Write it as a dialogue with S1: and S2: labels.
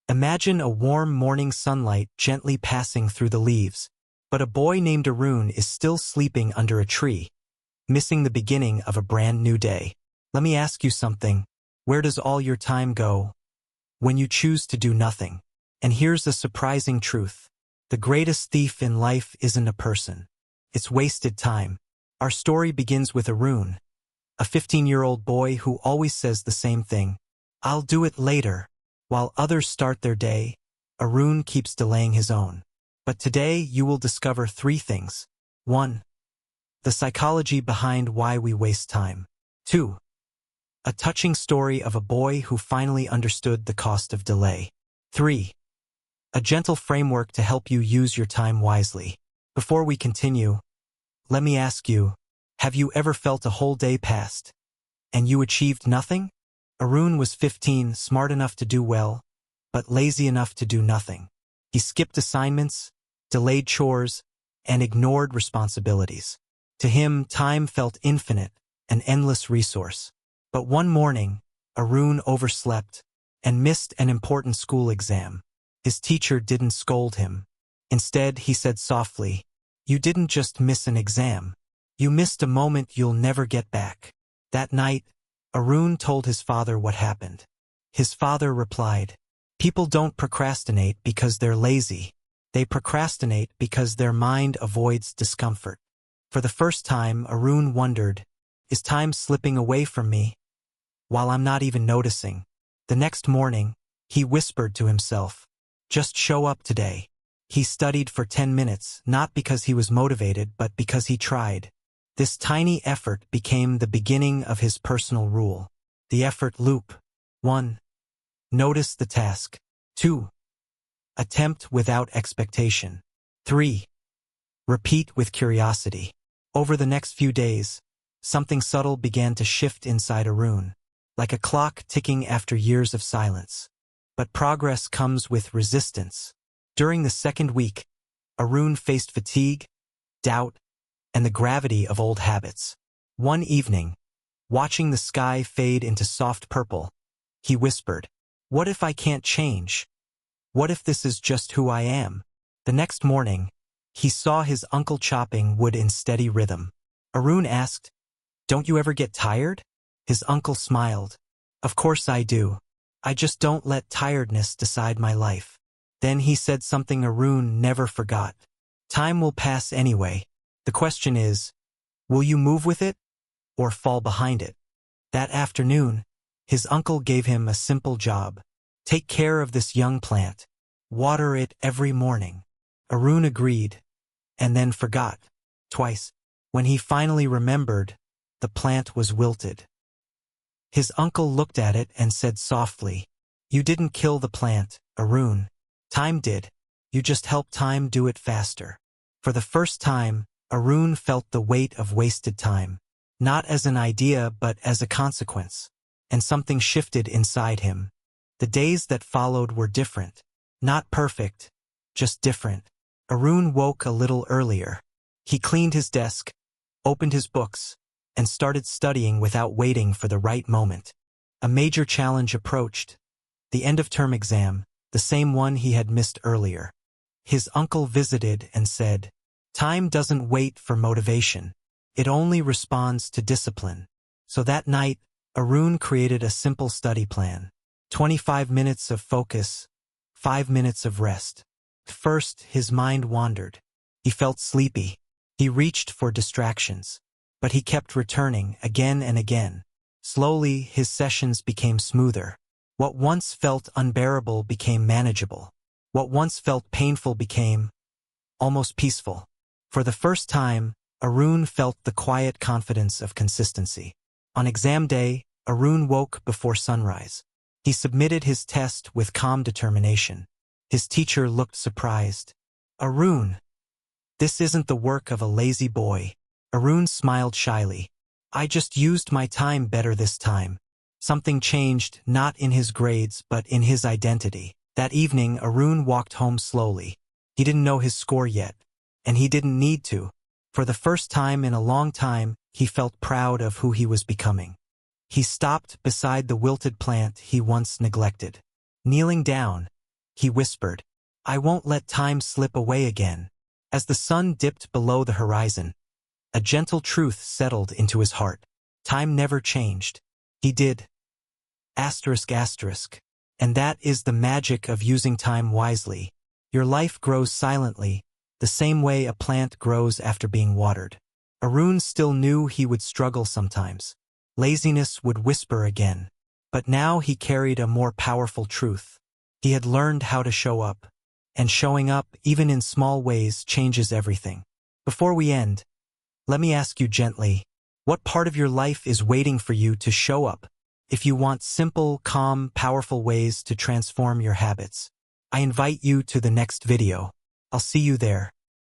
S1: Imagine a warm morning sunlight gently passing through the leaves, but a boy named Arun is still sleeping under a tree, missing the beginning of a brand new day. Let me ask you something. Where does all your time go when you choose to do nothing? And here's a surprising truth. The greatest thief in life isn't a person. It's wasted time. Our story begins with Arun, a 15-year-old boy who always says the same thing. I'll do it later. While others start their day, Arun keeps delaying his own. But today you will discover 3 things. 1. The psychology behind why we waste time. 2. A touching story of a boy who finally understood the cost of delay. 3. A gentle framework to help you use your time wisely. Before we continue, let me ask you, have you ever felt a whole day passed and you achieved nothing? Arun was 15, smart enough to do well, but lazy enough to do nothing. He skipped assignments, delayed chores, and ignored responsibilities. To him, time felt infinite, an endless resource. But one morning, Arun overslept and missed an important school exam. His teacher didn't scold him. Instead, he said softly, "You didn't just miss an exam. You missed a moment you'll never get back." That night, Arun told his father what happened. His father replied, "People don't procrastinate because they're lazy. They procrastinate because their mind avoids discomfort." For the first time, Arun wondered, is time slipping away from me while I'm not even noticing? The next morning, he whispered to himself, "Just show up today." He studied for 10 minutes, not because he was motivated, but because he tried. This tiny effort became the beginning of his personal rule. The effort loop. 1. Notice the task. 2. Attempt without expectation. 3. Repeat with curiosity. Over the next few days, something subtle began to shift inside Arun, like a clock ticking after years of silence. But progress comes with resistance. During the second week, Arun faced fatigue, doubt, and the gravity of old habits. One evening, watching the sky fade into soft purple, he whispered, "What if I can't change? What if this is just who I am?" The next morning, he saw his uncle chopping wood in steady rhythm. Arun asked, "Don't you ever get tired?" His uncle smiled, "Of course I do. I just don't let tiredness decide my life." Then he said something Arun never forgot. Time will pass anyway. The question is, will you move with it or fall behind it? That afternoon, his uncle gave him a simple job. Take care of this young plant. Water it every morning. Arun agreed, and then forgot. Twice. When he finally remembered, the plant was wilted. His uncle looked at it and said softly, "You didn't kill the plant, Arun. Time did. You just helped time do it faster." For the first time, Arun felt the weight of wasted time, not as an idea but as a consequence. And something shifted inside him. The days that followed were different. Not perfect, just different. Arun woke a little earlier. He cleaned his desk, opened his books, and started studying without waiting for the right moment. A major challenge approached. The end-of-term exam, the same one he had missed earlier. His uncle visited and said, "Time doesn't wait for motivation. It only responds to discipline." So that night, Arun created a simple study plan. 25 minutes of focus, 5 minutes of rest. First, his mind wandered. He felt sleepy. He reached for distractions. But he kept returning again and again. Slowly, his sessions became smoother. What once felt unbearable became manageable. What once felt painful became almost peaceful. For the first time, Arun felt the quiet confidence of consistency. On exam day, Arun woke before sunrise. He submitted his test with calm determination. His teacher looked surprised. "Arun, this isn't the work of a lazy boy." Arun smiled shyly. "I just used my time better this time." Something changed, not in his grades, but in his identity. That evening, Arun walked home slowly. He didn't know his score yet, and he didn't need to. For the first time in a long time, he felt proud of who he was becoming. He stopped beside the wilted plant he once neglected. Kneeling down, he whispered. I won't let time slip away again. As the sun dipped below the horizon, a gentle truth settled into his heart. Time never changed. He did. Asterisk asterisk. And that is the magic of using time wisely. Your life grows silently, the same way a plant grows after being watered. Arun still knew he would struggle sometimes. Laziness would whisper again. But now he carried a more powerful truth. He had learned how to show up. And showing up, even in small ways, changes everything. Before we end, let me ask you gently, what part of your life is waiting for you to show up? If you want simple, calm, powerful ways to transform your habits, I invite you to the next video. I'll see you there.